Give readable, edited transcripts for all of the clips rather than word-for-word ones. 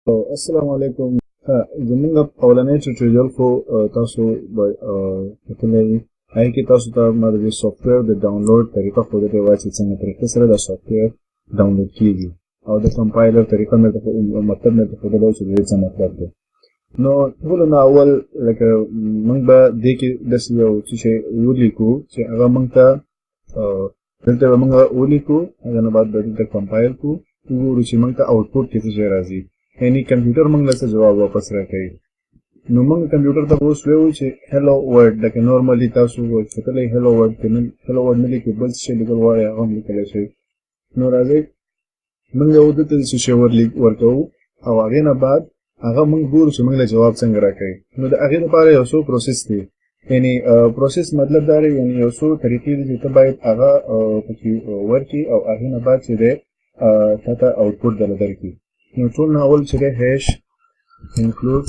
السلام علیکم. زمونږ اولنی ټیوټوریال خو تاسو به کتلی هغې کې تاسو ته ما د دې سافټویر د ډاونلوډ طریقه ښودلې وه چې څنګه طریقې سره دا سافټویر ډاونلوډ کېږي او د کمپایلر طریقه مطلب مې درته ښودلی و چې د دې څه مطلب دی. نو ټولو نه اول لکه موږ به دې کې داسې یو څه شی ولیکو چې هغه موږ ته دلته به موږ ولیکو، هغه نه بعد به دلته کمپایل کړو، وګورو چې موږ ته آوټپوټ کې څه شی راځي، یعنی کمپیوټر موږ له څه جواب واپس راکوي. نو موږ کمپیوټر ته به اوس ویو چې هلو ورډ، لکه نورمالي تاسو کتلی هلو ورډ کې هلو ورډ نه لیکي، بل څه شی لیکل غواړئ هغه هم لیکلی شئ. نو راځئ موږ یو دلته څه شی ورکوو او هغې نه بعد هغه موږ ګورو چې موږ له جواب څنګه راکوي. نو د هغې لپاره یو څو پروسس دی، یعنی پروسس مطلب دا دی یعنی یو څو طریقې دي چې ته باید هغه پکې ورکړي او هغې نه بعد چې دی تا ته آوټپوټ درله درکړي. نو ټول نه اول چې دی هیش انکلود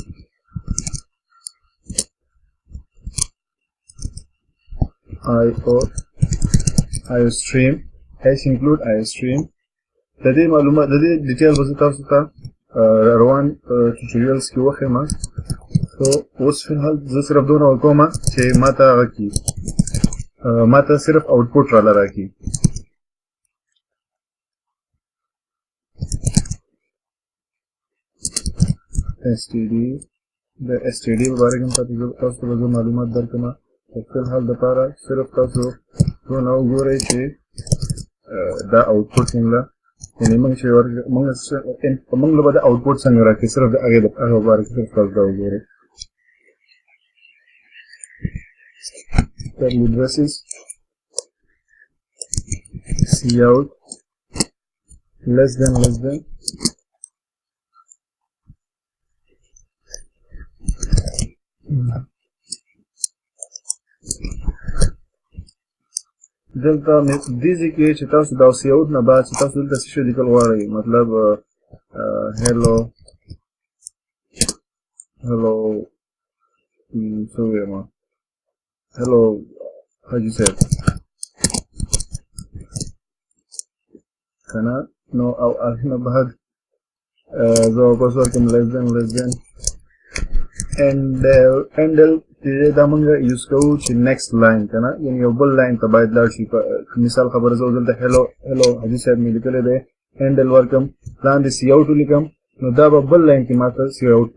iostream، هیش انکلود iostream. د دې معلومات د دې ډیټیل به زه تاسو ته روان ټیوټوریالز کې وښیم. اوس فلحال زه صرف دونه ورکوم چې ما ته هغه کړي، ما ته صرف آوټپوټ راله راکړي. std د std په باره کې هم تاسو ته به زه معلومات درکړم. خو فلحال دپاره صرف تاسو دونه وګورئ چې دا آوټپوټ موږ له یعنې موږ له به د آوټپوټ څنګه راکړي، صرف د هغې په باره کې صرف تاسو دا وګورئ. curly braces cout less than دلته دې ځای کې چې تاسو دا سیاوټ نه بعد چې تاسو دلته څه شی لیکل غواړئ، مطلب هیلو څه ووایم، هیلو حاجي صاحب که نه. نو او هغې نه بعد زه واپس ورکړم لیس دین انډل چې دا موږ یوز کوو چې نیکسټ لاین که نه، یعنې یو بل لاین ته باید لاړ شي. مثال خبره زه دلته هیلو حاجي صاحب مې لیکلی دی، هینډل ورکړم، لاندې سی آوټ ولیکم، نو دا به بل لاین کې ما ته سی آوټ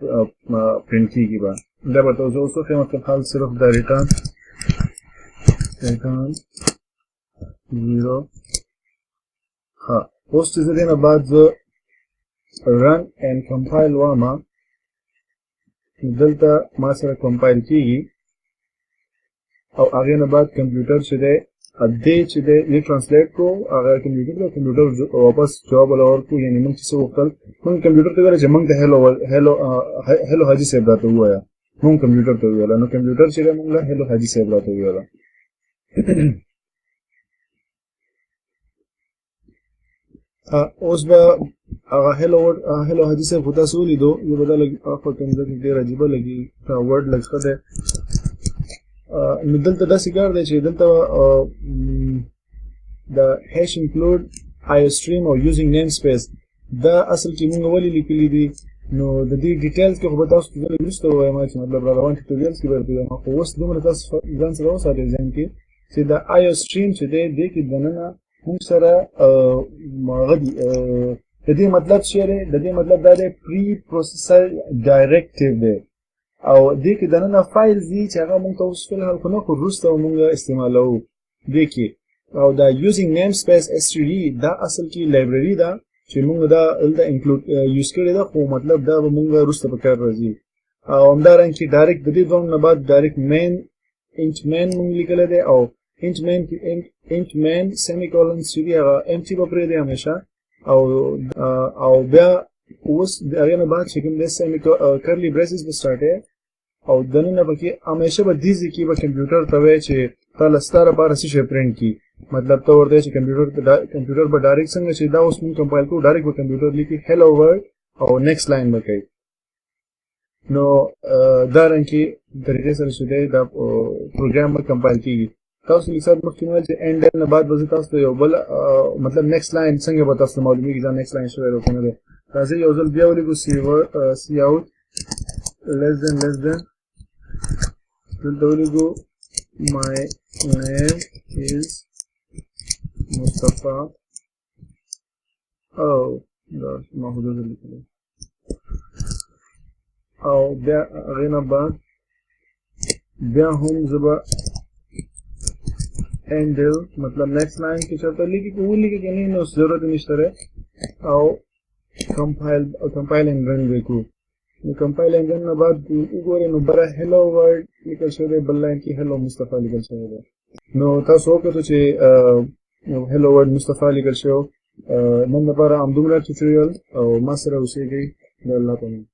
پرنټ کېږي به. دا به ته زه اوس وښیم فلحال صرف دا ریټرن 0. ښه، اوس چې زه دې نه بعد زه رن اینډ کمپایل وایم، دلته ما سره کمپایل کېږي او هغې نه بعد کمپیوټر چې دی دې چې دی دې ټرانسلیټ کړو هغه کمپیوټر ته، کمپیوټر واپس جواب وله ورکړو. یعنې موږ چې څه غوښتل، موږ کمپیوټر ته ویله چې موږ ته هیلو حاجي صاحب راته ووایه، موږ کمپیوټر ته وویله، نو کمپیوټر چې دی موږ له هیلو حاجي صاحب راته وویله. اوس به هغه هیلو حاجي صاحب خو تاسو ولیدو، زه به دا لږ اخوا کړم ځکه ډېر عجیبه لګي، ورډ لږ ښه دی. نو دلته داسې کار دی چې دلته د هیش انکلود iostream او یوزینګ نیم سپیس دا اصل کې موږ ولې لیکلي دي. نو د دې ډیټیلز کې خو به تاسو ته زه لږ وروسته ووایم چې مطلب را روان ټیوټوریالز کې به درته ووایم، خو اوس دومره تاسو ځان سره وساتئ ذهن کې چې د iostream چې دی دې کې دننه موږ سره هغه دي د دې مطلب څه دی، د دې مطلب دا دی پری پروسیسر ډایرکټیو دی او دې کې دننه فایلز دي چې هغه موږ ته اوس فلحال خو نه، خو وروسته موږ استعمالوو دې کې. او دا یوزینګ نیم سپیس std دا اصل کې لایبرري ده چې موږ دا دلته انکلود یوز کړې ده، خو مطلب دا به موږ وروسته په کار راځي. او همدارنګه ډایرکټ د دې دوه نه بعد ډایرکټ مین انټ مین موږ لیکلی دی او انټ مین سیمی کولنز چې دي هغه امټي به پرېږدي همیشه. او بیا اوس د هغې نه بعد چې کوم دی کرلي بریسز به سټارټوي او دننه پکې همیشه به دې ځای کې به کمپیوټر ته وایي چې تا له ستا لپاره څه شی پرنټ کړي. مطلب ته ورته چې کمپیوټر به ډایرکټ څنګه چې دا اوس موږ کمپایل کوو ډایرکټ به کمپیوټر لیکي هیلو ورډ او نیکسټ لاین به کوي. نو دا رنګې طریقې سره چې دی دا پروګرام به کمپایل کېږي. تاسو لیک سات مخکې ویل چې اینډ نه بعد به زه تاسو ته یو بل مطلب نیکسټ لاین څنګه به تاسو ته معلومېږي دا نیکسټ لاین شوی دی که نه دی. راځي یو ځل بیا ولیکو سی اوټ less than دلته ولیکو my name is Mustafa او دا ما حدود لیکلو او بیا غینا بعد بیا هم زبا endل مطلب next line کې چرته لیکي کولی کې نه نو ضرورت نشته او compile and run وکړو نو compile and run نه بعد وګورئ نو بره hello world لیکل شوی دی بل لاین کې hello مصطفی لیکل شوی دی نو تاسو وکړئ چې hello world مصطفی لیکل شوی نن لپاره همدومره ټیوټوریال او ما سره اوسېږئ د الله په امان